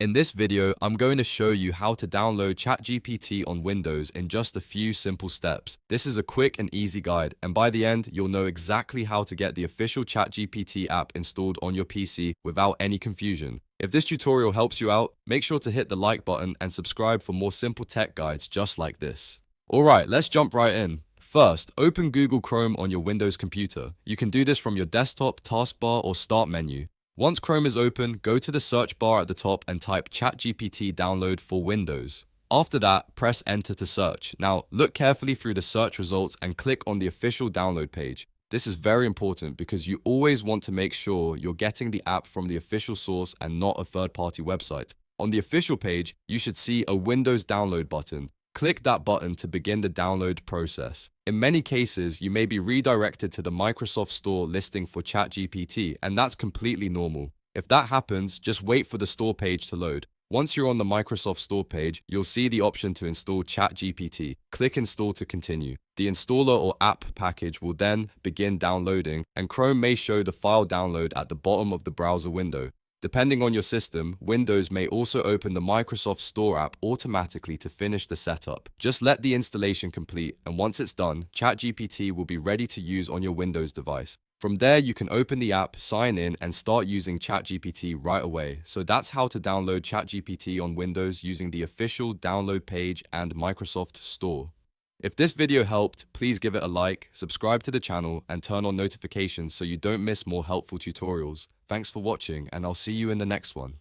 In this video, I'm going to show you how to download ChatGPT on Windows in just a few simple steps. This is a quick and easy guide, and by the end, you'll know exactly how to get the official ChatGPT app installed on your PC without any confusion. If this tutorial helps you out, make sure to hit the like button and subscribe for more simple tech guides just like this. Alright, let's jump right in. First, open Google Chrome on your Windows computer. You can do this from your desktop, taskbar, or start menu. Once Chrome is open, go to the search bar at the top and type ChatGPT download for Windows. After that, press enter to search. Now, look carefully through the search results and click on the official download page. This is very important because you always want to make sure you're getting the app from the official source and not a third-party website. On the official page, you should see a Windows download button. Click that button to begin the download process. In many cases, you may be redirected to the Microsoft Store listing for ChatGPT, and that's completely normal. If that happens, just wait for the store page to load. Once you're on the Microsoft Store page, you'll see the option to install ChatGPT. Click Install to continue. The installer or app package will then begin downloading, and Chrome may show the file download at the bottom of the browser window. Depending on your system, Windows may also open the Microsoft Store app automatically to finish the setup. Just let the installation complete, and once it's done, ChatGPT will be ready to use on your Windows device. From there, you can open the app, sign in, and start using ChatGPT right away. So that's how to download ChatGPT on Windows using the official download page and Microsoft Store. If this video helped, please give it a like, subscribe to the channel, and turn on notifications so you don't miss more helpful tutorials. Thanks for watching, and I'll see you in the next one.